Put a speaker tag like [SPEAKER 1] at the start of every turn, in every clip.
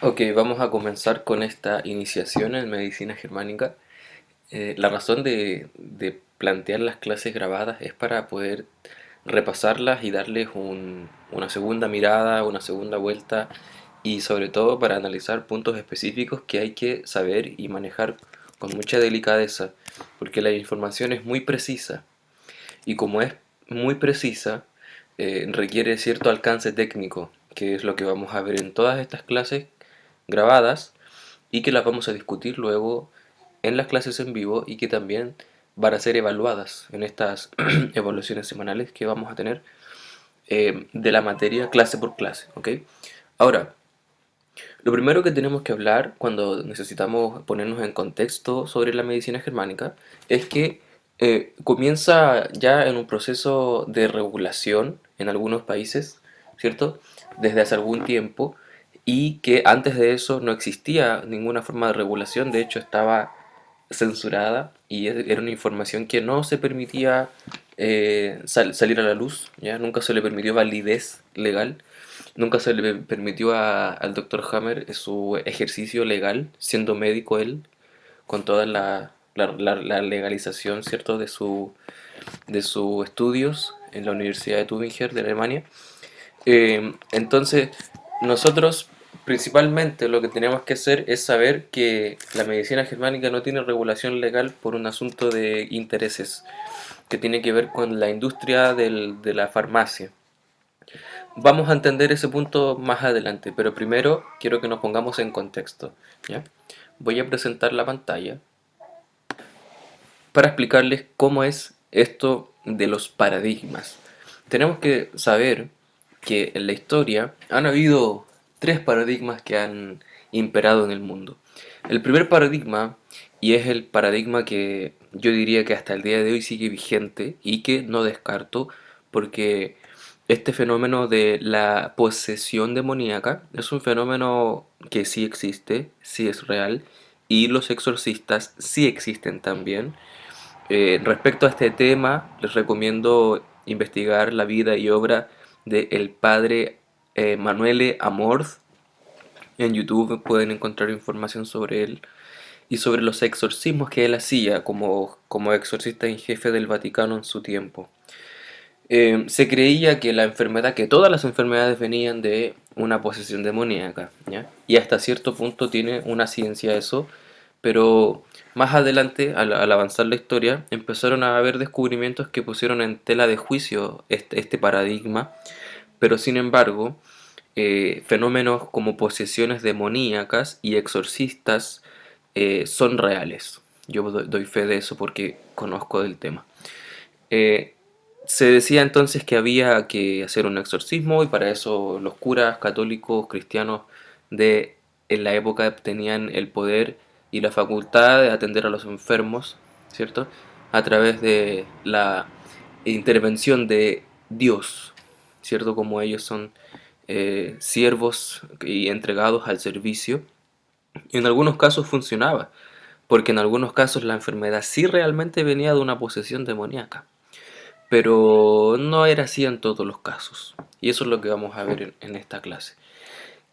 [SPEAKER 1] Ok, vamos a comenzar con esta iniciación en medicina germánica. La razón de plantear las clases grabadas es para poder repasarlas y darles una segunda mirada, una segunda vuelta y sobre todo para analizar puntos específicos que hay que saber y manejar con mucha delicadeza, porque la información es muy precisa y como es muy precisa, requiere cierto alcance técnico, que es lo que vamos a ver en todas estas clases grabadas y que las vamos a discutir luego en las clases en vivo y que también van a ser evaluadas en estas evaluaciones semanales que vamos a tener de la materia clase por clase, ¿ok? Ahora, lo primero que tenemos que hablar cuando necesitamos ponernos en contexto sobre la medicina germánica es que comienza ya en un proceso de regulación en algunos países, ¿cierto? Desde hace algún tiempo y que antes de eso no existía ninguna forma de regulación, de hecho estaba censurada y era una información que no se permitía salir a la luz, ¿ya? Nunca se le permitió validez legal. Nunca se le permitió al doctor Hammer su ejercicio legal, siendo médico él, con toda la legalización, ¿cierto?, de sus estudios en la Universidad de Tübingen de Alemania. Entonces, nosotros principalmente lo que tenemos que hacer es saber que la medicina germánica no tiene regulación legal por un asunto de intereses que tiene que ver con la industria de la farmacia. Vamos a entender ese punto más adelante, pero primero quiero que nos pongamos en contexto, ¿ya? Voy a presentar la pantalla para explicarles cómo es esto de los paradigmas. Tenemos que saber que en la historia han habido tres paradigmas que han imperado en el mundo. El primer paradigma, y es el paradigma que yo diría que hasta el día de hoy sigue vigente y que no descarto porque este fenómeno de la posesión demoníaca es un fenómeno que sí existe, sí es real, y los exorcistas sí existen también. Respecto a este tema, les recomiendo investigar la vida y obra de el padre Manuele Amorth. En YouTube pueden encontrar información sobre él y sobre los exorcismos que él hacía como exorcista en jefe del Vaticano en su tiempo. Se creía que la enfermedad, que todas las enfermedades venían de una posesión demoníaca, ¿ya? Y hasta cierto punto tiene una ciencia eso, pero más adelante, al avanzar la historia, empezaron a haber descubrimientos que pusieron en tela de juicio este paradigma, pero sin embargo, fenómenos como posesiones demoníacas y exorcistas son reales. Yo doy fe de eso porque conozco del tema. Eh, Se decía entonces que había que hacer un exorcismo y para eso los curas católicos cristianos de en la época tenían el poder y la facultad de atender a los enfermos, ¿cierto? A través de la intervención de Dios, ¿cierto? Como ellos son siervos y entregados al servicio. Y en algunos casos funcionaba, porque en algunos casos la enfermedad sí realmente venía de una posesión demoníaca, pero no era así en todos los casos. Y eso es lo que vamos a ver en esta clase.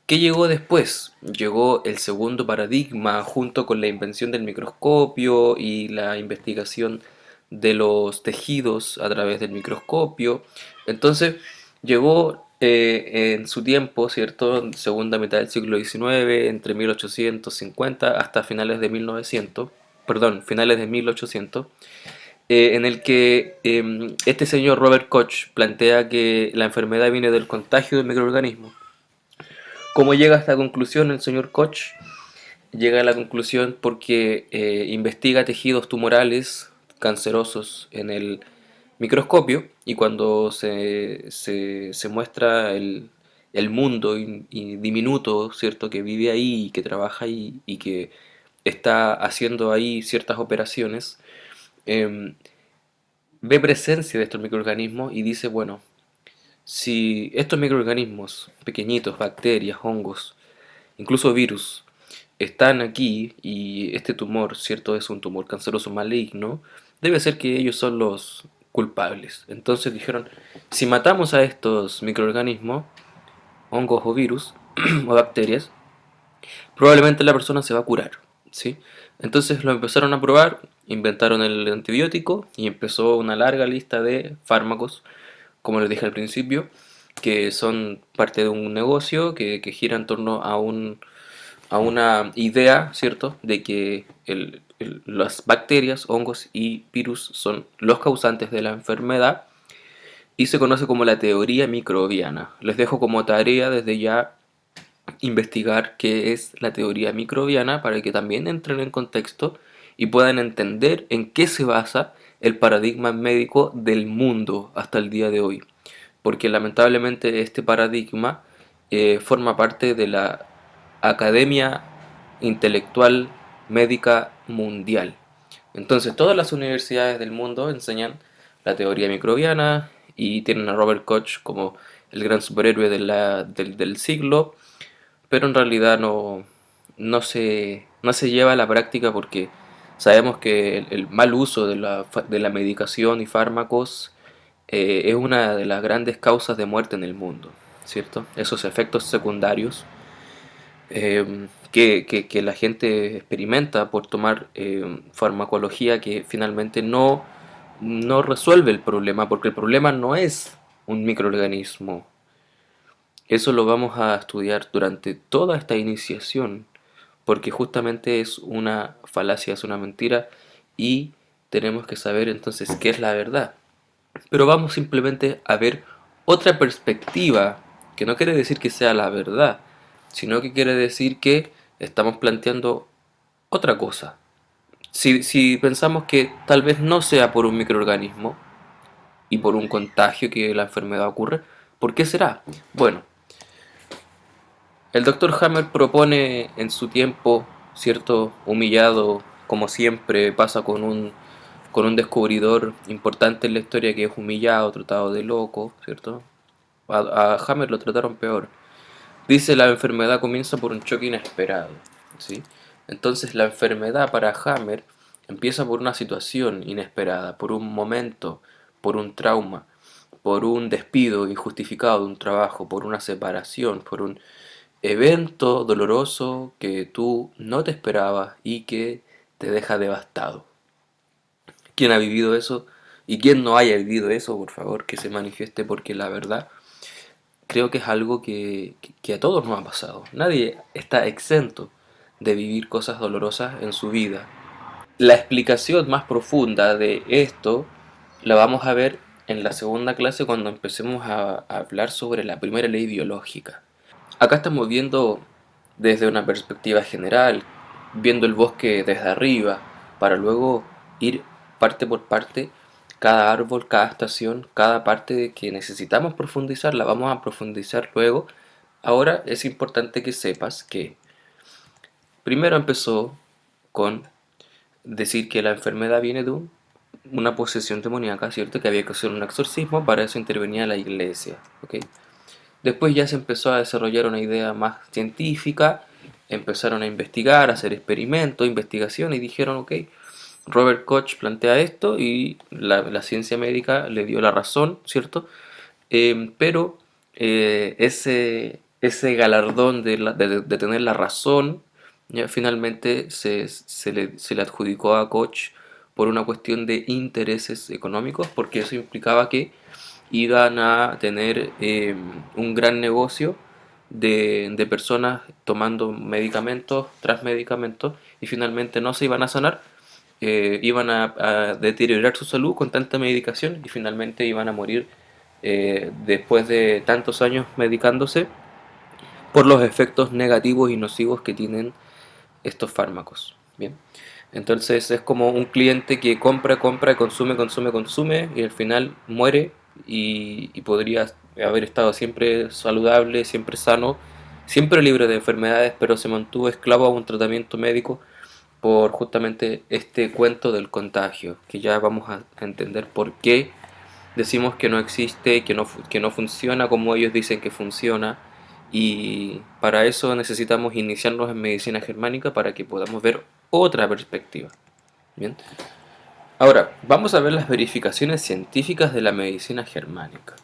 [SPEAKER 1] ¿Qué llegó después? Llegó el segundo paradigma junto con la invención del microscopio y la investigación de los tejidos a través del microscopio. Entonces llegó en su tiempo, ¿cierto? Segunda mitad del siglo XIX, entre 1850 hasta finales de 1900, perdón, finales de 1800, en el que este señor Robert Koch plantea que la enfermedad viene del contagio del microorganismo. ¿Cómo llega a esta conclusión el señor Koch? Llega a la conclusión porque investiga tejidos tumorales cancerosos en el microscopio y cuando se muestra el mundo diminuto, ¿cierto?, que vive ahí, que trabaja ahí y que está haciendo ahí ciertas operaciones, eh, ve presencia de estos microorganismos y dice, bueno, si estos microorganismos, pequeñitos, bacterias, hongos, incluso virus, están aquí y este tumor, cierto, es un tumor canceroso maligno, debe ser que ellos son los culpables. Entonces dijeron, si matamos a estos microorganismos, hongos o virus o bacterias, probablemente la persona se va a curar, ¿sí? Entonces lo empezaron a probar, inventaron el antibiótico y empezó una larga lista de fármacos, como les dije al principio, que son parte de un negocio que gira en torno a una idea, ¿cierto?, de que las bacterias, hongos y virus son los causantes de la enfermedad y se conoce como la teoría microbiana. Les dejo como tarea desde ya investigar qué es la teoría microbiana para que también entren en contexto y puedan entender en qué se basa el paradigma médico del mundo hasta el día de hoy. Porque lamentablemente este paradigma forma parte de la Academia Intelectual Médica Mundial. Entonces todas las universidades del mundo enseñan la teoría microbiana y tienen a Robert Koch como el gran superhéroe del siglo, pero en realidad no se lleva a la práctica porque sabemos que el mal uso de la medicación y fármacos es una de las grandes causas de muerte en el mundo, ¿cierto? Esos efectos secundarios que la gente experimenta por tomar farmacología que finalmente no resuelve el problema, porque el problema no es un microorganismo. Eso lo vamos a estudiar durante toda esta iniciación, porque justamente es una falacia, es una mentira, y tenemos que saber entonces qué es la verdad. Pero vamos simplemente a ver otra perspectiva, que no quiere decir que sea la verdad, sino que quiere decir que estamos planteando otra cosa. Si pensamos que tal vez no sea por un microorganismo y por un contagio que la enfermedad ocurre, ¿por qué será? Bueno, el doctor Hammer propone en su tiempo, cierto, humillado, como siempre pasa con un descubridor importante en la historia que es humillado, tratado de loco, ¿cierto? A Hammer lo trataron peor. Dice la enfermedad comienza por un choque inesperado, ¿sí? Entonces la enfermedad para Hammer empieza por una situación inesperada, por un momento, por un trauma, por un despido injustificado de un trabajo, por una separación, por un evento doloroso que tú no te esperabas y que te deja devastado. ¿Quién ha vivido eso? Y quien no haya vivido eso, por favor, que se manifieste porque la verdad creo que es algo que a todos nos ha pasado. Nadie está exento de vivir cosas dolorosas en su vida. La explicación más profunda de esto la vamos a ver en la segunda clase cuando empecemos a hablar sobre la primera ley biológica. Acá estamos viendo desde una perspectiva general, viendo el bosque desde arriba, para luego ir parte por parte, cada árbol, cada estación, cada parte que necesitamos profundizar, la vamos a profundizar luego. Ahora es importante que sepas que primero empezó con decir que la enfermedad viene de una posesión demoníaca, ¿cierto? Que había que hacer un exorcismo, para eso intervenía la iglesia, ¿ok? Después ya se empezó a desarrollar una idea más científica, empezaron a investigar, a hacer experimentos, investigación y dijeron, ok, Robert Koch plantea esto y la ciencia médica le dio la razón, ¿cierto? Pero ese galardón de tener la razón ya finalmente se le adjudicó a Koch por una cuestión de intereses económicos, porque eso implicaba que iban a tener un gran negocio de personas tomando medicamentos tras medicamentos y finalmente no se iban a sanar, iban a deteriorar su salud con tanta medicación y finalmente iban a morir después de tantos años medicándose por los efectos negativos y nocivos que tienen estos fármacos. Bien, entonces es como un cliente que compra, compra, consume, consume, consume y al final muere y podría haber estado siempre saludable, siempre sano, siempre libre de enfermedades, pero se mantuvo esclavo a un tratamiento médico por justamente este cuento del contagio, que ya vamos a entender por qué decimos que no existe, que no funciona como ellos dicen que funciona, y para eso necesitamos iniciarnos en medicina germánica para que podamos ver otra perspectiva. Bien. Ahora, vamos a ver las verificaciones científicas de la medicina germánica.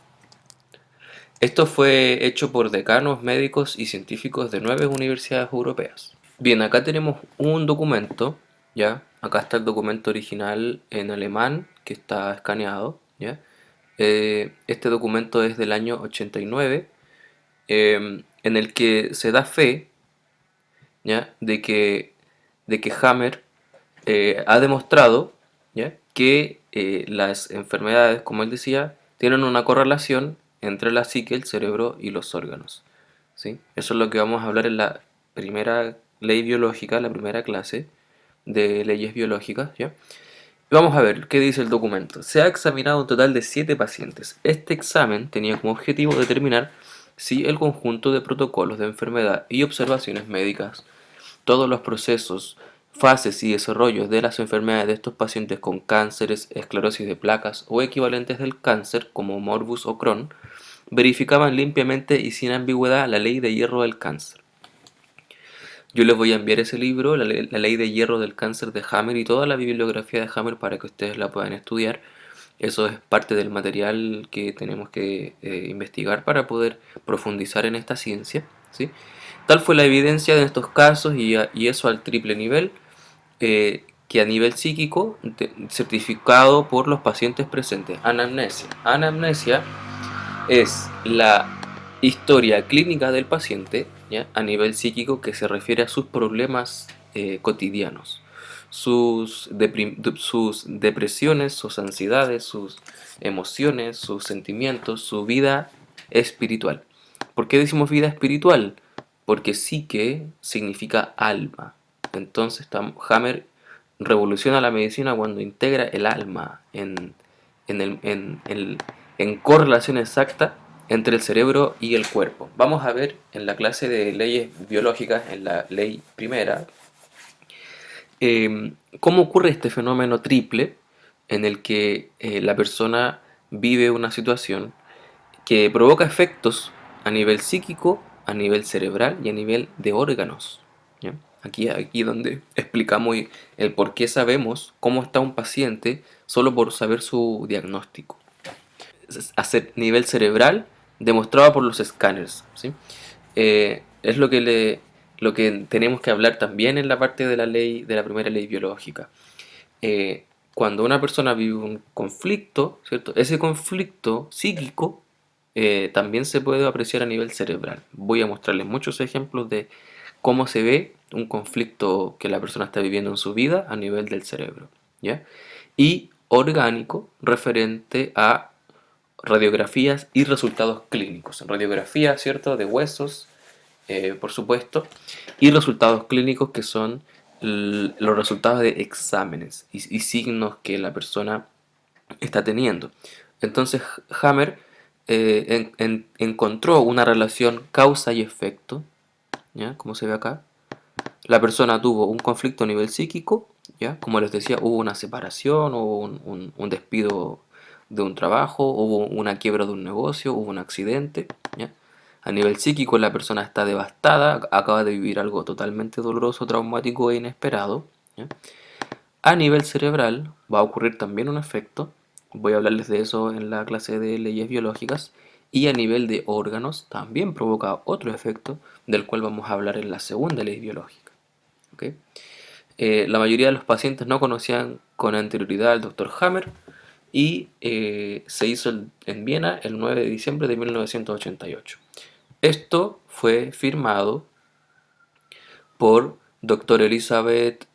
[SPEAKER 1] Esto fue hecho por decanos, médicos y científicos de 9 universidades europeas. Bien, acá tenemos un documento, ¿ya? Acá está el documento original en alemán que está escaneado, ¿ya? Este documento es del año 89, en el que se da fe, ¿ya? De que Hammer ha demostrado, ¿ya? Que las enfermedades, como él decía, tienen una correlación entre la psique, el cerebro y los órganos, ¿sí? Eso es lo que vamos a hablar en la primera ley biológica, la primera clase de leyes biológicas, ¿ya? Vamos a ver qué dice el documento. Se ha examinado un total de 7 pacientes. Este examen tenía como objetivo determinar si el conjunto de protocolos de enfermedad y observaciones médicas, todos los procesos, fases y desarrollos de las enfermedades de estos pacientes con cánceres, esclerosis de placas o equivalentes del cáncer, como Morbus o Crohn, verificaban limpiamente y sin ambigüedad la ley de hierro del cáncer. Yo les voy a enviar ese libro, la ley de hierro del cáncer de Hammer, y toda la bibliografía de Hammer para que ustedes la puedan estudiar. Eso es parte del material que tenemos que investigar para poder profundizar en esta ciencia, ¿sí? Tal fue la evidencia de estos casos y eso al triple nivel, que a nivel psíquico, certificado por los pacientes presentes. Anamnesia. Anamnesia es la historia clínica del paciente, ¿ya? A nivel psíquico, que se refiere a sus problemas cotidianos, sus depresiones, sus ansiedades, sus emociones, sus sentimientos, su vida espiritual. ¿Por qué decimos vida espiritual? Porque psique significa alma. Entonces Hammer revoluciona la medicina cuando integra el alma en, el, en correlación exacta entre el cerebro y el cuerpo. Vamos a ver en la clase de leyes biológicas, en la ley primera, cómo ocurre este fenómeno triple en el que la persona vive una situación que provoca efectos a nivel psíquico, a nivel cerebral y a nivel de órganos, ¿ya? Aquí donde explicamos el por qué sabemos cómo está un paciente solo por saber su diagnóstico. A nivel cerebral, demostrado por los escáneres, ¿sí? Es lo que tenemos que hablar también en la parte de la ley, de la primera ley biológica. Cuando una persona vive un conflicto, ¿cierto? Ese conflicto psíquico también se puede apreciar a nivel cerebral. Voy a mostrarles muchos ejemplos de cómo se ve un conflicto que la persona está viviendo en su vida a nivel del cerebro, ¿ya? Y orgánico referente a radiografías y resultados clínicos. Radiografías, ¿cierto? De huesos, por supuesto, y resultados clínicos que son los resultados de exámenes y signos que la persona está teniendo. Entonces Hammer encontró una relación causa y efecto, ¿ya? Como se ve acá. La persona tuvo un conflicto a nivel psíquico, ¿ya? Como les decía, hubo una separación, hubo un despido de un trabajo, hubo una quiebra de un negocio, hubo un accidente, ¿ya? A nivel psíquico la persona está devastada, acaba de vivir algo totalmente doloroso, traumático e inesperado, ¿ya? A nivel cerebral va a ocurrir también un efecto, voy a hablarles de eso en la clase de leyes biológicas, y a nivel de órganos también provoca otro efecto, del cual vamos a hablar en la segunda ley biológica. ¿Ok? La mayoría de los pacientes no conocían con anterioridad al Dr. Hammer y se hizo en Viena el 9 de diciembre de 1988. Esto fue firmado por Dr. Elizabeth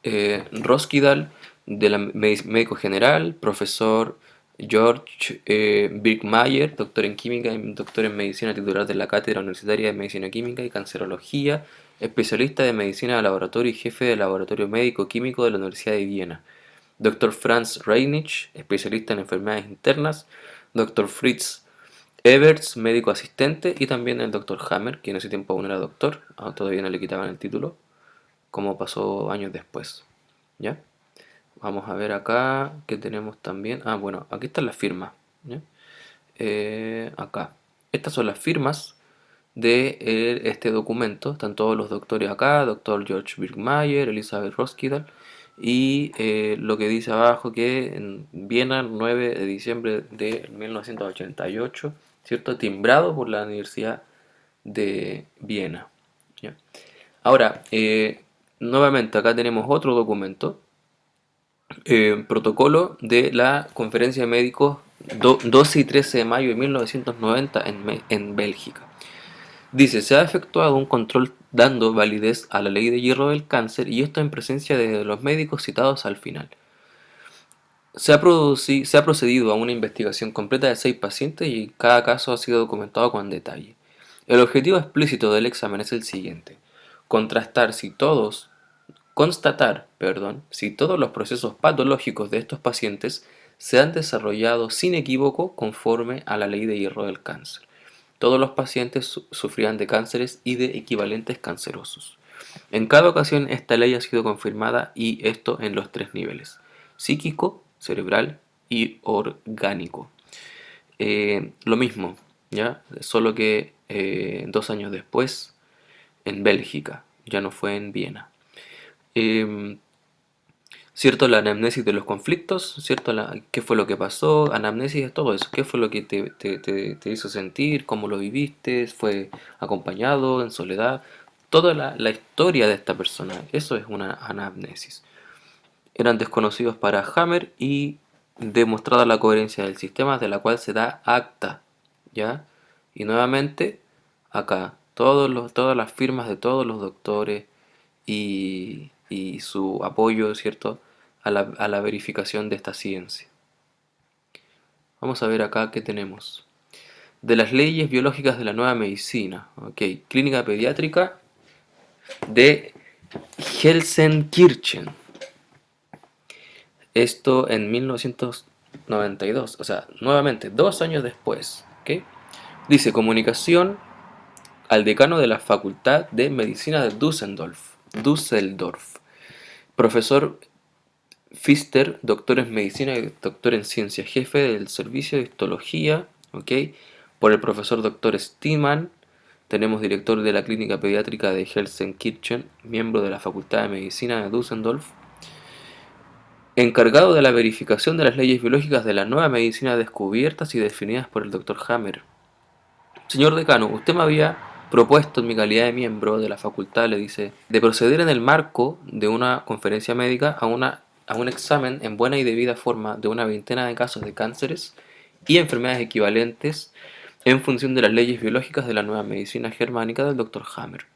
[SPEAKER 1] Roskidal, de la médico general, profesor George Birkmayer, doctor en química y doctor en medicina, titular de la Cátedra Universitaria de Medicina Química y Cancerología, especialista de medicina de laboratorio y jefe del laboratorio médico químico de la Universidad de Viena. Dr. Franz Reinich, especialista en enfermedades internas. Dr. Fritz Everts, médico asistente. Y también el Dr. Hammer, que en ese tiempo aún era doctor, todavía no le quitaban el título, como pasó años después. ¿Ya? Vamos a ver acá que tenemos también. Ah, bueno, aquí están las firmas. ¿Ya? Acá. Estas son las firmas de este documento. Están todos los doctores acá: doctor George Birkmayer, Elizabeth Roskidal. Y lo que dice abajo que en Viena, 9 de diciembre de 1988, ¿cierto? Timbrado por la Universidad de Viena. ¿Ya? Ahora, Nuevamente, acá tenemos otro documento, protocolo de la Conferencia de Médicos 12 y 13 de mayo de 1990 en Bélgica. Dice, se ha efectuado un control dando validez a la ley de hierro del cáncer y esto en presencia de los médicos citados al final. Se ha procedido a una investigación completa de 6 pacientes y cada caso ha sido documentado con detalle. El objetivo explícito del examen es el siguiente: contrastar si todos, constatar, perdón, si todos los procesos patológicos de estos pacientes se han desarrollado sin equívoco conforme a la ley de hierro del cáncer. Todos los pacientes sufrían de cánceres y de equivalentes cancerosos. En cada ocasión esta ley ha sido confirmada y esto en los 3 niveles: psíquico, cerebral y orgánico. Lo mismo, ¿ya? Solo que 2 años después en Bélgica, ya no fue en Viena. Eh, ¿Cierto? La anamnesis de los conflictos, ¿cierto? ¿Qué fue lo que pasó? Anamnesis es todo eso. ¿Qué fue lo que te hizo sentir? ¿Cómo lo viviste? ¿Fue acompañado, en soledad? Toda la historia de esta persona, eso es una anamnesis. Eran desconocidos para Hammer y demostrada la coherencia del sistema de la cual se da acta, ¿ya? Y nuevamente, acá, todas las firmas de todos los doctores y su apoyo, ¿cierto? A la verificación de esta ciencia. Vamos a ver acá qué tenemos. De las leyes biológicas de la nueva medicina, ok, clínica pediátrica de Gelsenkirchen. Esto en 1992, o sea, nuevamente, 2 años después, ¿ok? Dice, comunicación al decano de la Facultad de Medicina de Düsseldorf, profesor Pfister, doctor en medicina y doctor en ciencia, jefe del servicio de histología, ¿ok? Por el profesor doctor Stiemann, tenemos director de la clínica pediátrica de Gelsenkirchen, miembro de la Facultad de Medicina de Düsseldorf, encargado de la verificación de las leyes biológicas de la nueva medicina descubiertas y definidas por el Dr. Hammer. Señor decano, usted me había propuesto en mi calidad de miembro de la facultad, le dice, de proceder en el marco de una conferencia médica a un examen en buena y debida forma de una veintena de casos de cánceres y enfermedades equivalentes en función de las leyes biológicas de la nueva medicina germánica del Dr. Hammer,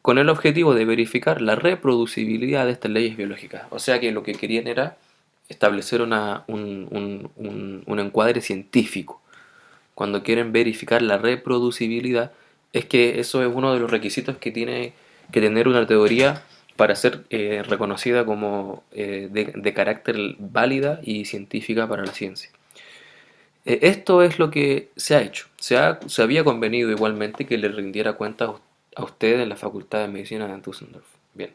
[SPEAKER 1] con el objetivo de verificar la reproducibilidad de estas leyes biológicas. O sea que lo que querían era establecer un encuadre científico. Cuando quieren verificar la reproducibilidad, es que eso es uno de los requisitos que tiene que tener una teoría para ser reconocida como de carácter válida y científica para la ciencia. Esto es lo que se ha hecho. Se había convenido igualmente que le rindiera cuenta a usted en la Facultad de Medicina de Düsseldorf. Bien.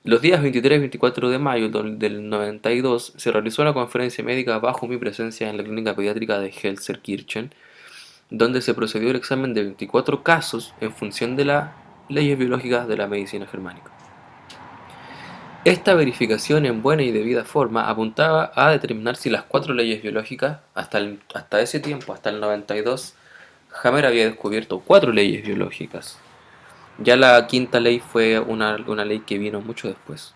[SPEAKER 1] Los días 23 y 24 de mayo del 92 se realizó una conferencia médica bajo mi presencia en la clínica pediátrica de Gelsenkirchen, donde se procedió el examen de 24 casos en función de las leyes biológicas de la medicina germánica. Esta verificación en buena y debida forma apuntaba a determinar si las 4 leyes biológicas, hasta ese tiempo, hasta el 92, Hammer había descubierto 4 leyes biológicas. Ya la quinta ley fue una ley que vino mucho después.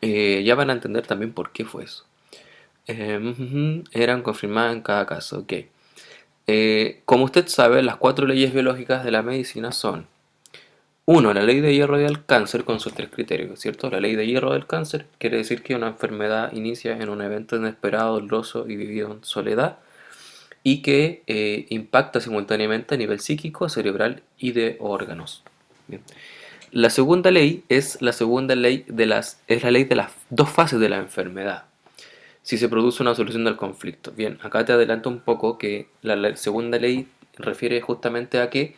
[SPEAKER 1] Ya van a entender también por qué fue eso. Eran confirmadas en cada caso, ok. Como usted sabe, las 4 leyes biológicas de la medicina son: 1. La ley de hierro del cáncer con sus 3 criterios, ¿cierto? La ley de hierro del cáncer quiere decir que una enfermedad inicia en un evento inesperado, doloroso y vivido en soledad y que impacta simultáneamente a nivel psíquico, cerebral y de órganos. Bien. La segunda ley es la ley de las 2 fases de la enfermedad. Si se produce una solución del conflicto. Bien, acá te adelanto un poco que la segunda ley refiere justamente a que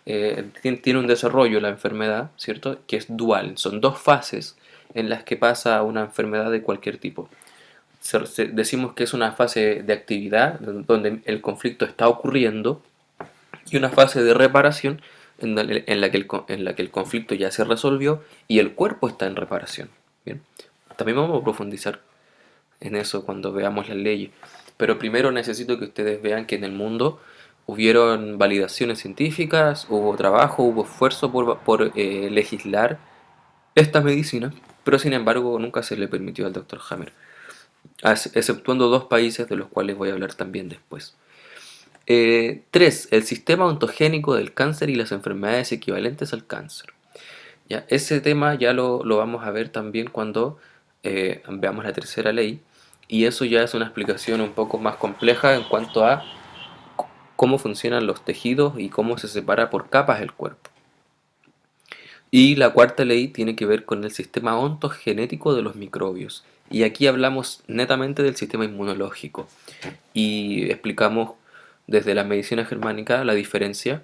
[SPEAKER 1] tiene un desarrollo la enfermedad, ¿cierto? Que es dual. Son 2 fases en las que pasa una enfermedad de cualquier tipo. Decimos que es una fase de actividad donde el conflicto está ocurriendo y una fase de reparación en la que el conflicto ya se resolvió y el cuerpo está en reparación. Bien, también vamos a profundizar en eso cuando veamos las leyes. Pero primero necesito que ustedes vean que en el mundo hubieron validaciones científicas, hubo trabajo, hubo esfuerzo por legislar esta medicina, pero sin embargo nunca se le permitió al Dr. Hammer, exceptuando dos países de los cuales voy a hablar también después. 3. El sistema ontogénico del cáncer y las enfermedades equivalentes al cáncer. Ya, ese tema ya lo vamos a ver también cuando veamos la tercera ley, y eso ya es una explicación un poco más compleja en cuanto a cómo funcionan los tejidos y cómo se separa por capas el cuerpo. Y la cuarta ley tiene que ver con el sistema ontogenético de los microbios. Y aquí hablamos netamente del sistema inmunológico y explicamos desde la medicina germánica la diferencia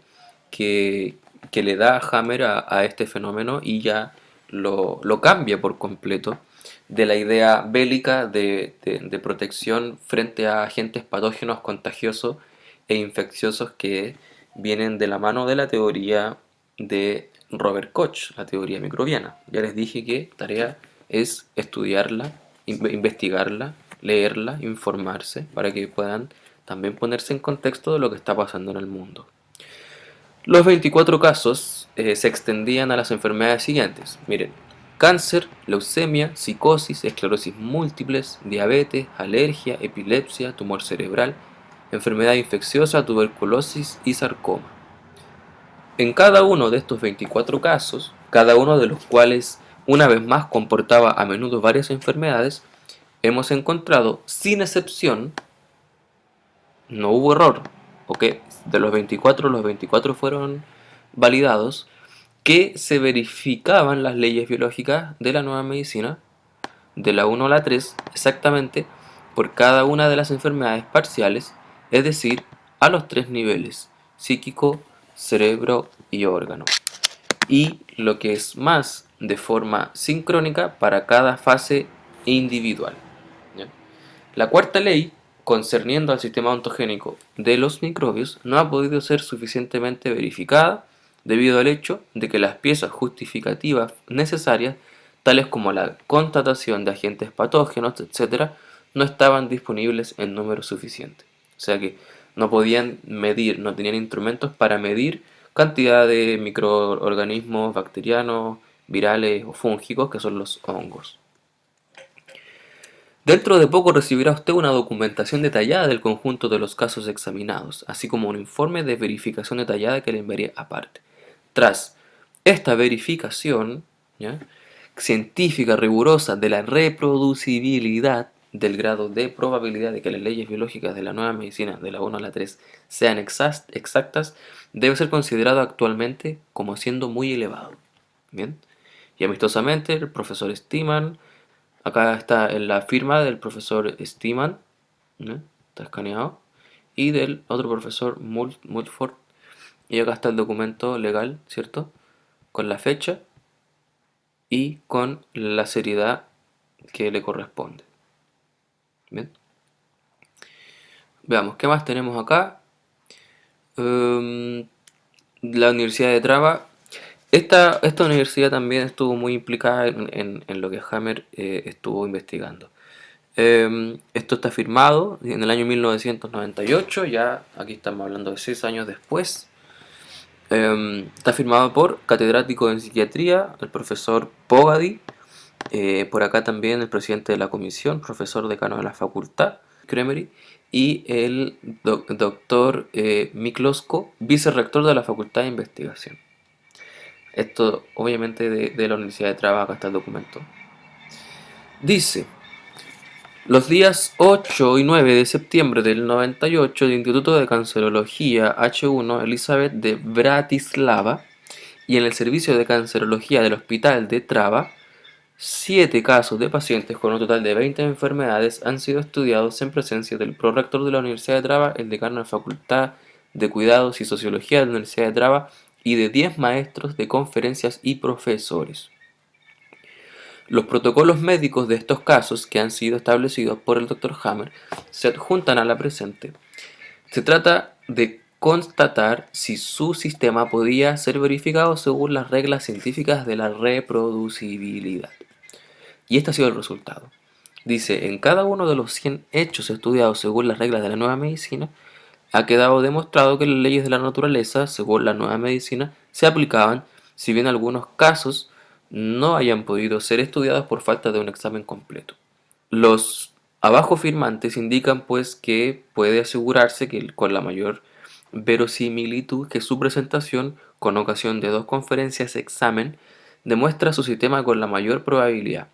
[SPEAKER 1] que, que le da Hammer a este fenómeno, y ya lo cambia por completo de la idea bélica de protección frente a agentes patógenos contagiosos e infecciosos que vienen de la mano de la teoría de Robert Koch, la teoría microbiana. Ya les dije que tarea es estudiarla, investigarla, leerla, informarse, para que puedan también ponerse en contexto de lo que está pasando en el mundo. Los 24 casos se extendían a las enfermedades siguientes. Miren: cáncer, leucemia, psicosis, esclerosis múltiples, diabetes, alergia, epilepsia, tumor cerebral, enfermedad infecciosa, tuberculosis y sarcoma. En cada uno de estos 24 casos, cada uno de los cuales una vez más comportaba a menudo varias enfermedades, hemos encontrado, sin excepción, no hubo error, ok, de los 24 fueron validados, que se verificaban las leyes biológicas de la nueva medicina, de la 1 a la 3, exactamente por cada una de las enfermedades parciales, es decir, a los tres niveles: psíquico, cerebro y órgano. Y lo que es más, de forma sincrónica para cada fase individual. ¿Ya? La cuarta ley, concerniendo al sistema ontogénico de los microbios, no ha podido ser suficientemente verificada debido al hecho de que las piezas justificativas necesarias, tales como la constatación de agentes patógenos, etc., no estaban disponibles en número suficiente. O sea que no podían medir, no tenían instrumentos para medir cantidad de microorganismos bacterianos, virales o fúngicos, que son los hongos. Dentro de poco recibirá usted una documentación detallada del conjunto de los casos examinados, así como un informe de verificación detallada que le enviaré aparte. Tras esta verificación, ¿ya?, científica rigurosa de la reproducibilidad del grado de probabilidad de que las leyes biológicas de la nueva medicina de la 1 a la 3 sean exactas, debe ser considerado actualmente como siendo muy elevado. Bien, y amistosamente el profesor Steeman. Acá está en la firma del profesor Steeman, ¿no?, está escaneado, y del otro profesor Mulford. Y acá está el documento legal, ¿cierto?, con la fecha y con la seriedad que le corresponde. Bien, veamos, ¿qué más tenemos acá? La Universidad de Traba. Esta universidad también estuvo muy implicada en lo que Hammer estuvo investigando. Esto está firmado en el año 1998, ya aquí estamos hablando de 6 años después. Está firmado por catedrático en psiquiatría, el profesor Pogadi, por acá también el presidente de la comisión, profesor decano de la facultad, Cremery, y el doctor Miklosko, vicerrector de la facultad de investigación. Esto obviamente de la Universidad de Traba. Acá está el documento. Dice: los días 8 y 9 de septiembre del 98, el Instituto de Cancerología H1 Elizabeth de Bratislava y en el Servicio de Cancerología del Hospital de Traba, 7 casos de pacientes con un total de 20 enfermedades han sido estudiados en presencia del prorector de la Universidad de Traba, el decano de la Facultad de Cuidados y Sociología de la Universidad de Traba y de 10 maestros de conferencias y profesores. Los protocolos médicos de estos casos, que han sido establecidos por el Dr. Hammer, se adjuntan a la presente. Se trata de constatar si su sistema podía ser verificado según las reglas científicas de la reproducibilidad. Y este ha sido el resultado. Dice: en cada uno de los 100 hechos estudiados según las reglas de la nueva medicina, Ha quedado demostrado que las leyes de la naturaleza, según la nueva medicina, se aplicaban, si bien algunos casos no hayan podido ser estudiados por falta de un examen completo. Los abajo firmantes indican pues que puede asegurarse que con la mayor verosimilitud que su presentación, con ocasión de dos conferencias examen, demuestra su sistema con la mayor probabilidad.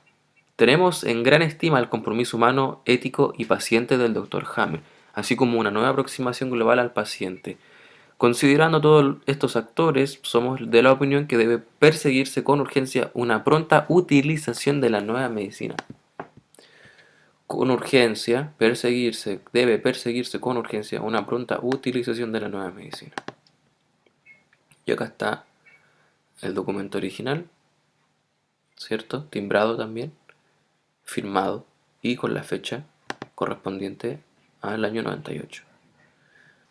[SPEAKER 1] Tenemos en gran estima el compromiso humano, ético y paciente del Dr. Hammer, así como una nueva aproximación global al paciente. Considerando todos estos actores, somos de la opinión que debe perseguirse con urgencia una pronta utilización de la nueva medicina. Con urgencia, debe perseguirse con urgencia una pronta utilización de la nueva medicina. Y acá está el documento original, ¿cierto? Timbrado también, firmado y con la fecha correspondiente al año 98.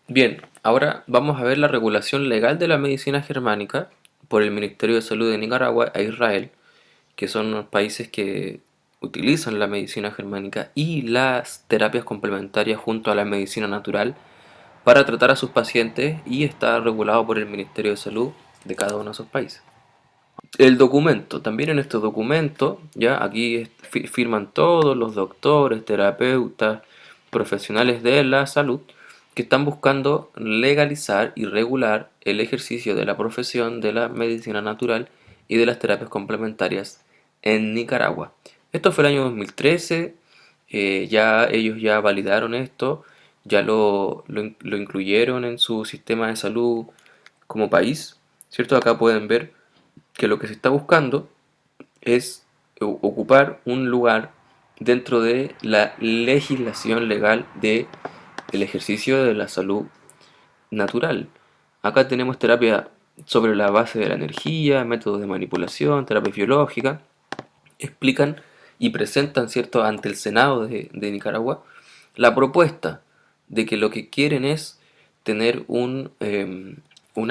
[SPEAKER 1] Bien, ahora vamos a ver la regulación legal de la medicina germánica por el Ministerio de Salud de Nicaragua e Israel, que son los países que utilizan la medicina germánica y las terapias complementarias junto a la medicina natural para tratar a sus pacientes, y está regulado por el Ministerio de Salud de cada uno de esos países. El documento, también en este documento, ya aquí firman todos los doctores, terapeutas, profesionales de la salud que están buscando legalizar y regular el ejercicio de la profesión de la medicina natural y de las terapias complementarias en Nicaragua. Esto fue el año 2013, ya ellos ya validaron esto, ya lo incluyeron en su sistema de salud como país, ¿cierto? Acá pueden ver que lo que se está buscando es ocupar un lugar dentro de la legislación legal de el ejercicio de la salud natural. Acá tenemos terapia sobre la base de la energía, métodos de manipulación, terapia biológica. Explican y presentan, ¿cierto?, ante el Senado de Nicaragua la propuesta de que lo que quieren es tener una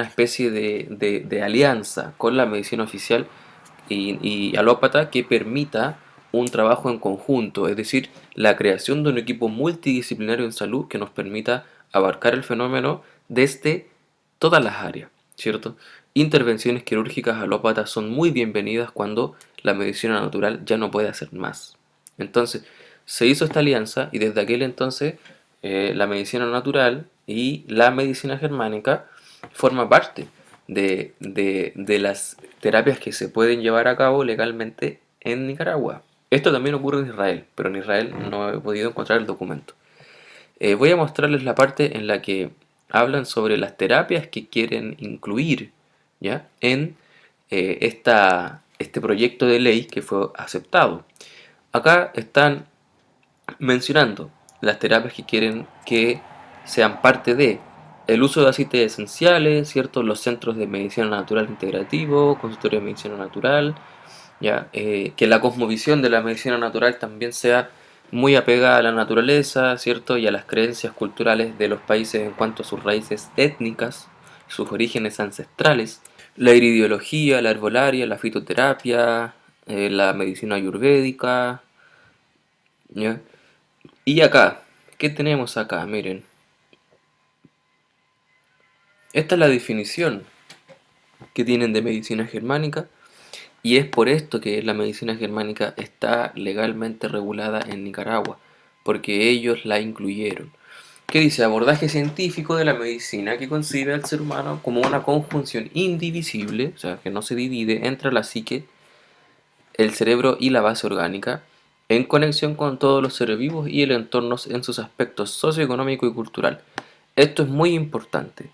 [SPEAKER 1] especie de alianza con la medicina oficial y alópata que permita un trabajo en conjunto, es decir, la creación de un equipo multidisciplinario en salud que nos permita abarcar el fenómeno desde todas las áreas, ¿cierto? Intervenciones quirúrgicas alópatas son muy bienvenidas cuando la medicina natural ya no puede hacer más. Entonces, se hizo esta alianza y desde aquel entonces la medicina natural y la medicina germánica forma parte de las terapias que se pueden llevar a cabo legalmente en Nicaragua. Esto también ocurre en Israel, pero en Israel no he podido encontrar el documento. Voy a mostrarles la parte en la que hablan sobre las terapias que quieren incluir, ¿ya?, en este proyecto de ley que fue aceptado. Acá están mencionando las terapias que quieren que sean parte de el uso de aceites esenciales, ¿cierto? Los centros de medicina natural integrativo, consultorio de medicina natural, ¿ya? Que la cosmovisión de la medicina natural también sea muy apegada a la naturaleza, ¿cierto? Y a las creencias culturales de los países en cuanto a sus raíces étnicas, sus orígenes ancestrales, la iridiología, la herbolaria, la fitoterapia, la medicina ayurvédica, ¿ya? Y acá, ¿qué tenemos acá? Miren, esta es la definición que tienen de medicina germánica, y es por esto que la medicina germánica está legalmente regulada en Nicaragua, porque ellos la incluyeron. ¿Qué dice? Abordaje científico de la medicina que concibe al ser humano como una conjunción indivisible, o sea, que no se divide entre la psique, el cerebro y la base orgánica, en conexión con todos los seres vivos y el entorno en sus aspectos socioeconómico y cultural. Esto es muy importante.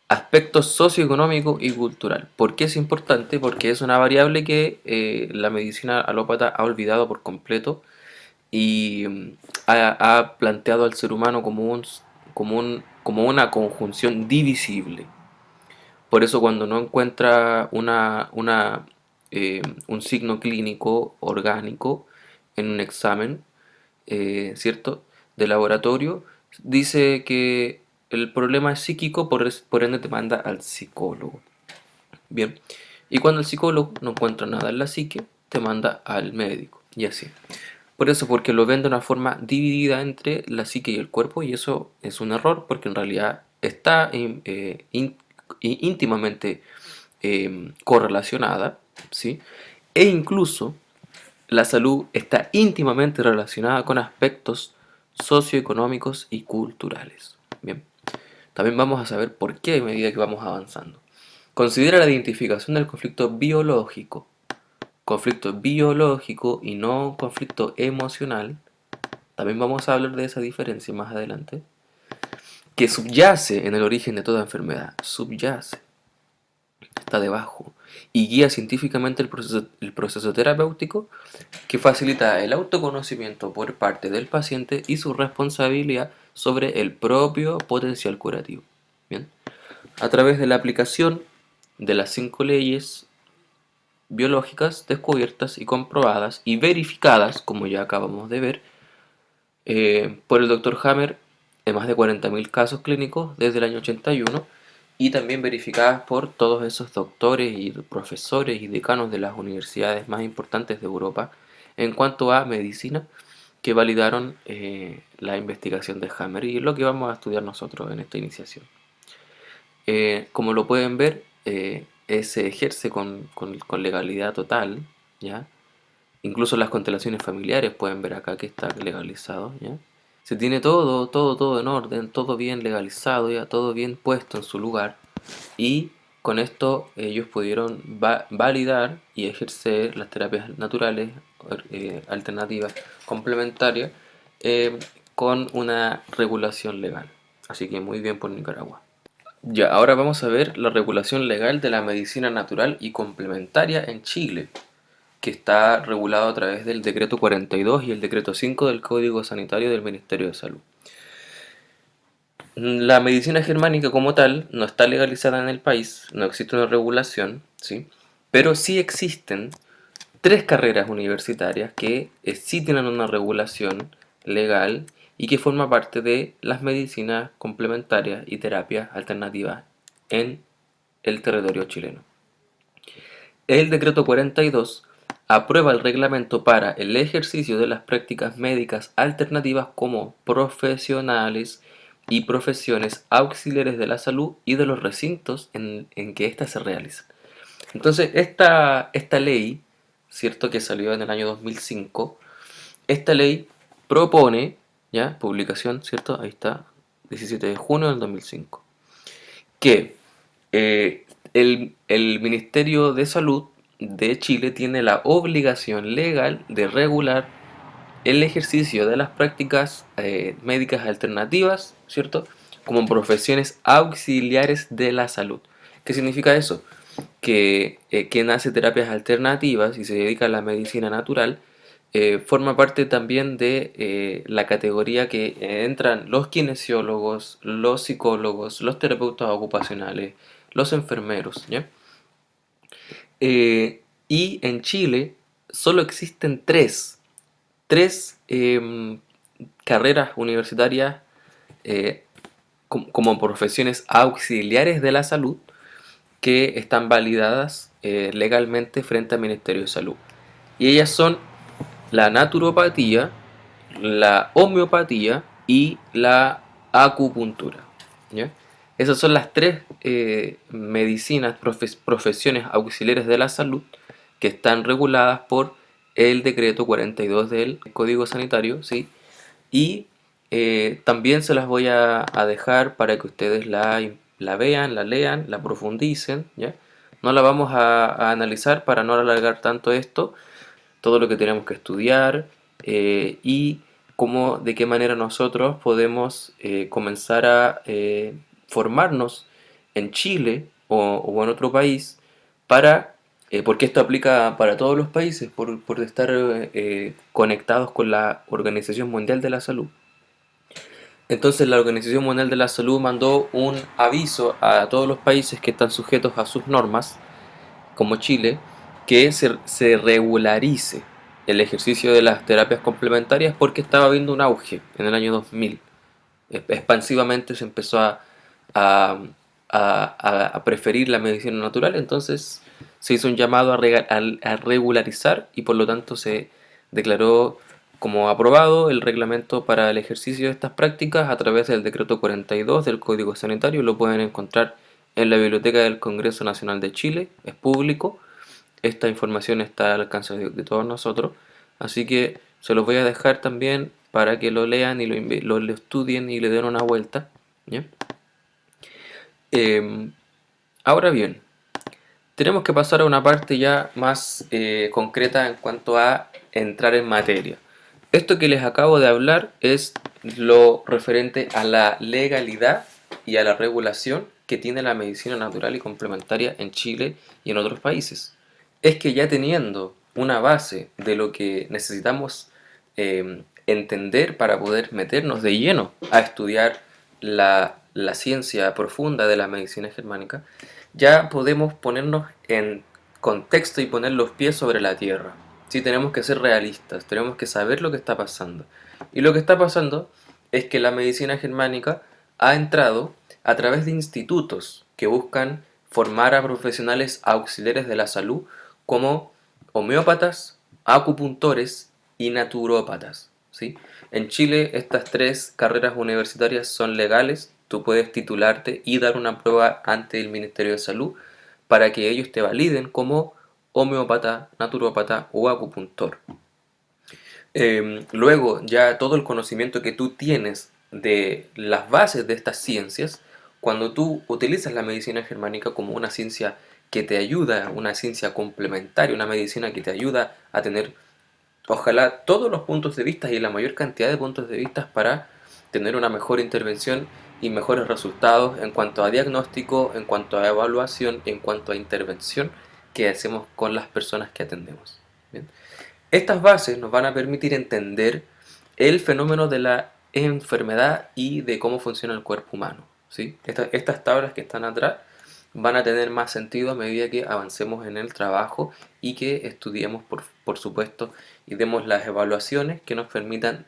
[SPEAKER 1] Aspecto socioeconómico y cultural. ¿Por qué es importante? Porque es una variable que la medicina alópata ha olvidado por completo y ha planteado al ser humano como una conjunción divisible. Por eso cuando no encuentra un signo clínico orgánico en un examen, ¿cierto?, de laboratorio, dice que el problema es psíquico, por ende te manda al psicólogo. Bien, y cuando el psicólogo no encuentra nada en la psique, te manda al médico, y así. Por eso, porque lo ven de una forma dividida entre la psique y el cuerpo, y eso es un error porque en realidad está íntimamente correlacionada, ¿sí? E incluso la salud está íntimamente relacionada con aspectos socioeconómicos y culturales. Bien, también vamos a saber por qué a medida que vamos avanzando. Considera la identificación del conflicto biológico y no conflicto emocional. También vamos a hablar de esa diferencia más adelante, que subyace en el origen de toda enfermedad. Subyace, está debajo, y guía científicamente el proceso terapéutico, que facilita el autoconocimiento por parte del paciente y su responsabilidad sobre el propio potencial curativo. Bien, a través de la aplicación de las 5 leyes biológicas descubiertas y comprobadas y verificadas, como ya acabamos de ver, por el Dr. Hammer en más de 40.000 casos clínicos desde el año 81, y también verificadas por todos esos doctores y profesores y decanos de las universidades más importantes de Europa en cuanto a medicina, que validaron la investigación de Hammer, y es lo que vamos a estudiar nosotros en esta iniciación. Como lo pueden ver, se ejerce con legalidad total, ¿ya? Incluso las constelaciones familiares pueden ver acá que está legalizado, ¿ya? Se tiene todo en orden, todo bien legalizado, ya todo bien puesto en su lugar, y con esto ellos pudieron validar y ejercer las terapias naturales, alternativas, complementarias, eh, con una regulación legal. Así que muy bien por Nicaragua. Ya, ahora vamos a ver la regulación legal de la medicina natural y complementaria en Chile, que está regulado a través del decreto 42 y el decreto 5 del Código Sanitario del Ministerio de Salud. La medicina germánica como tal no está legalizada en el país, no existe una regulación, ¿sí? Pero sí existen 3 carreras universitarias que sí tienen una regulación legal y que forma parte de las medicinas complementarias y terapias alternativas en el territorio chileno. El decreto 42 aprueba el reglamento para el ejercicio de las prácticas médicas alternativas como profesionales y profesiones auxiliares de la salud y de los recintos en que éstas se realizan. Entonces, esta ley, ¿cierto? Que salió en el año 2005, esta ley propone, ¿ya? Publicación, ¿cierto? Ahí está, 17 de junio del 2005, que el Ministerio de Salud de Chile tiene la obligación legal de regular el ejercicio de las prácticas médicas alternativas, ¿cierto? Como profesiones auxiliares de la salud. ¿Qué significa eso? Que quien hace terapias alternativas y se dedica a la medicina natural forma parte también de la categoría que entran los kinesiólogos, los psicólogos, los terapeutas ocupacionales, los enfermeros, ¿ya? Y en Chile solo existen tres carreras universitarias como profesiones auxiliares de la salud que están validadas legalmente frente al Ministerio de Salud. Y ellas son la naturopatía, la homeopatía y la acupuntura, ¿ya? Esas son las 3 medicinas, profesiones auxiliares de la salud que están reguladas por el decreto 42 del Código Sanitario, ¿sí? Y también se las voy a dejar para que ustedes la vean, la lean, la profundicen, ¿ya? No la vamos a analizar para no alargar tanto esto, todo lo que tenemos que estudiar y cómo, de qué manera nosotros podemos comenzar a formarnos en Chile o en otro país para, porque esto aplica para todos los países, por estar conectados con la Organización Mundial de la Salud. Entonces la Organización Mundial de la Salud mandó un aviso a todos los países que están sujetos a sus normas, como Chile, que se regularice el ejercicio de las terapias complementarias porque estaba habiendo un auge en el año 2000. Expansivamente se empezó a, a preferir la medicina natural, entonces se hizo un llamado a regularizar y por lo tanto se declaró como aprobado el reglamento para el ejercicio de estas prácticas a través del decreto 42 del Código Sanitario. Lo pueden encontrar en la Biblioteca del Congreso Nacional de Chile, es público. Esta información está al alcance de todos nosotros, así que se los voy a dejar también para que lo lean y lo estudien y le den una vuelta, ¿ya? Eh, Ahora bien, tenemos que pasar a una parte ya más concreta en cuanto a entrar en materia. Esto que les acabo de hablar es lo referente a la legalidad y a la regulación que tiene la medicina natural y complementaria en Chile y en otros países. Es que ya teniendo una base de lo que necesitamos entender para poder meternos de lleno a estudiar la ciencia profunda de la medicina germánica, ya podemos ponernos en contexto y poner los pies sobre la tierra. Sí, tenemos que ser realistas, tenemos que saber lo que está pasando. Y lo que está pasando es que la medicina germánica ha entrado a través de institutos que buscan formar a profesionales auxiliares de la salud como homeópatas, acupuntores y naturópatas, ¿sí? En Chile estas tres carreras universitarias son legales, tú puedes titularte y dar una prueba ante el Ministerio de Salud para que ellos te validen como homeópata, naturópata o acupuntor. Luego, ya todo el conocimiento que tú tienes de las bases de estas ciencias, cuando tú utilizas la medicina germánica como una ciencia que te ayuda, una ciencia complementaria, una medicina que te ayuda a tener, ojalá, todos los puntos de vista y la mayor cantidad de puntos de vista para tener una mejor intervención y mejores resultados en cuanto a diagnóstico, en cuanto a evaluación, en cuanto a intervención que hacemos con las personas que atendemos. ¿Bien? Estas bases nos van a permitir entender el fenómeno de la enfermedad y de cómo funciona el cuerpo humano, ¿sí? Estas tablas que están atrás van a tener más sentido a medida que avancemos en el trabajo y que estudiemos, por supuesto, y demos las evaluaciones que nos permitan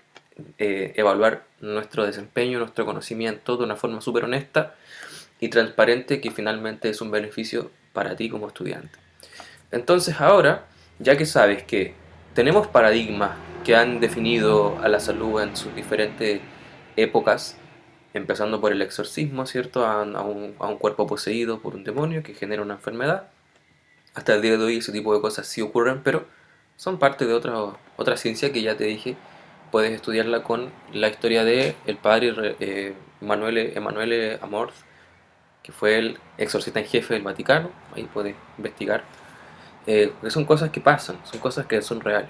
[SPEAKER 1] evaluar nuestro desempeño, nuestro conocimiento de una forma súper honesta y transparente que finalmente es un beneficio para ti como estudiante. Entonces ahora, ya que sabes que tenemos paradigmas que han definido a la salud en sus diferentes épocas, empezando por el exorcismo, ¿cierto? A un cuerpo poseído por un demonio que genera una enfermedad. Hasta el día de hoy ese tipo de cosas sí ocurren, pero son parte de otra ciencia que ya te dije, puedes estudiarla con la historia de el padre Emanuele Amorth, que fue el exorcista en jefe del Vaticano, ahí puedes investigar porque son cosas que pasan, son cosas que son reales.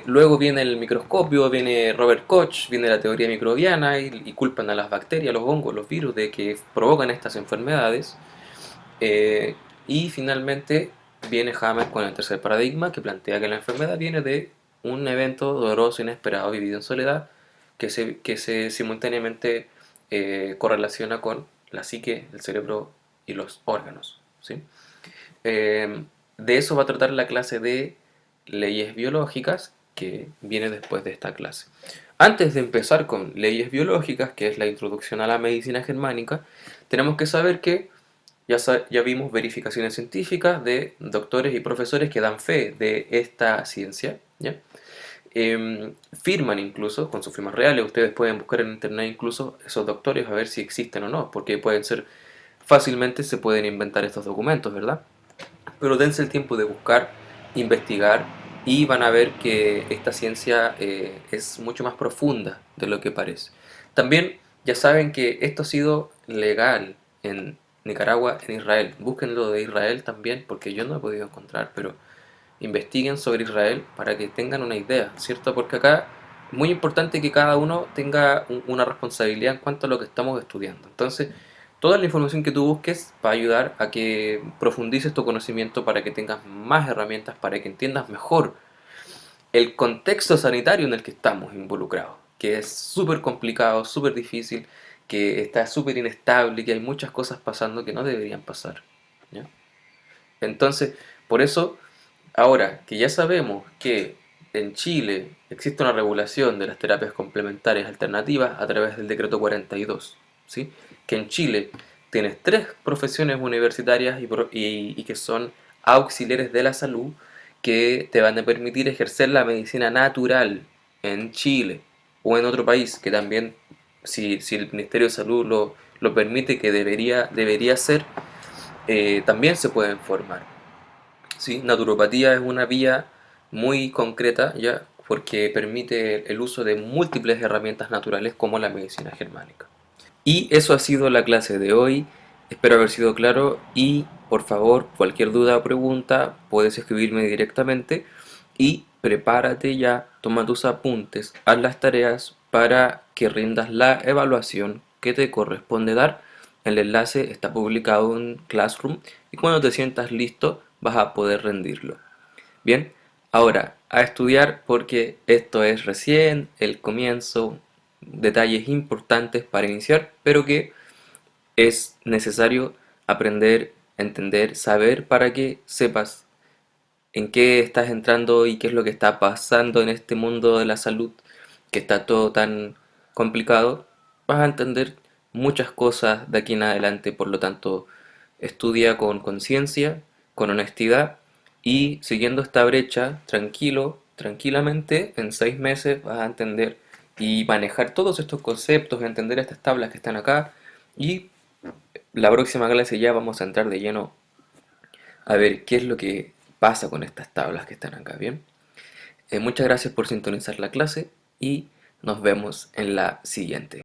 [SPEAKER 1] Luego viene el microscopio, viene Robert Koch, viene la teoría microbiana y culpan a las bacterias, los hongos, los virus de que provocan estas enfermedades. Eh, y finalmente viene Hammer con el tercer paradigma que plantea que la enfermedad viene de un evento doloroso, inesperado, vivido en soledad, que se simultáneamente correlaciona con la psique, el cerebro y los órganos, ¿sí? De eso va a tratar la clase de leyes biológicas que viene después de esta clase. Antes de empezar con leyes biológicas, que es la introducción a la medicina germánica, tenemos que saber que ya vimos verificaciones científicas de doctores y profesores que dan fe de esta ciencia, ¿ya? Firman incluso, con sus firmas reales, ustedes pueden buscar en internet incluso esos doctores a ver si existen o no, porque pueden ser, fácilmente se pueden inventar estos documentos, ¿verdad? Pero dense el tiempo de buscar, investigar y van a ver que esta ciencia es mucho más profunda de lo que parece. También ya saben que esto ha sido legal en Nicaragua, en Israel. Búsquenlo de Israel también porque yo no he podido encontrar, pero investiguen sobre Israel para que tengan una idea, ¿cierto? Porque acá es muy importante que cada uno tenga una responsabilidad en cuanto a lo que estamos estudiando. Entonces, toda la información que tú busques va a ayudar a que profundices tu conocimiento para que tengas más herramientas, para que entiendas mejor el contexto sanitario en el que estamos involucrados, que es súper complicado, súper difícil, que está súper inestable, que hay muchas cosas pasando que no deberían pasar, ¿ya? Entonces, por eso, ahora que ya sabemos que en Chile existe una regulación de las terapias complementarias alternativas a través del decreto 42, ¿sí? Que en Chile tienes tres profesiones universitarias y que son auxiliares de la salud, que te van a permitir ejercer la medicina natural en Chile o en otro país, que también, si el Ministerio de Salud lo permite, que debería ser, también se pueden formar. ¿Sí? Naturopatía es una vía muy concreta, ¿ya? Porque permite el uso de múltiples herramientas naturales como la medicina germánica. Y eso ha sido la clase de hoy. Espero haber sido claro y por favor, cualquier duda o pregunta puedes escribirme directamente y prepárate ya, toma tus apuntes, haz las tareas para que rindas la evaluación que te corresponde dar. El enlace está publicado en Classroom y cuando te sientas listo vas a poder rendirlo. Bien, ahora a estudiar porque esto es recién el comienzo, detalles importantes para iniciar, pero que es necesario aprender, entender, saber para que sepas en qué estás entrando y qué es lo que está pasando en este mundo de la salud, que está todo tan complicado. Vas a entender muchas cosas de aquí en adelante, por lo tanto, estudia con conciencia, con honestidad y siguiendo esta brecha, tranquilo, tranquilamente, en 6 meses vas a entender y manejar todos estos conceptos, entender estas tablas que están acá y la próxima clase ya vamos a entrar de lleno a ver qué es lo que pasa con estas tablas que están acá, ¿bien? Muchas gracias por sintonizar la clase y nos vemos en la siguiente.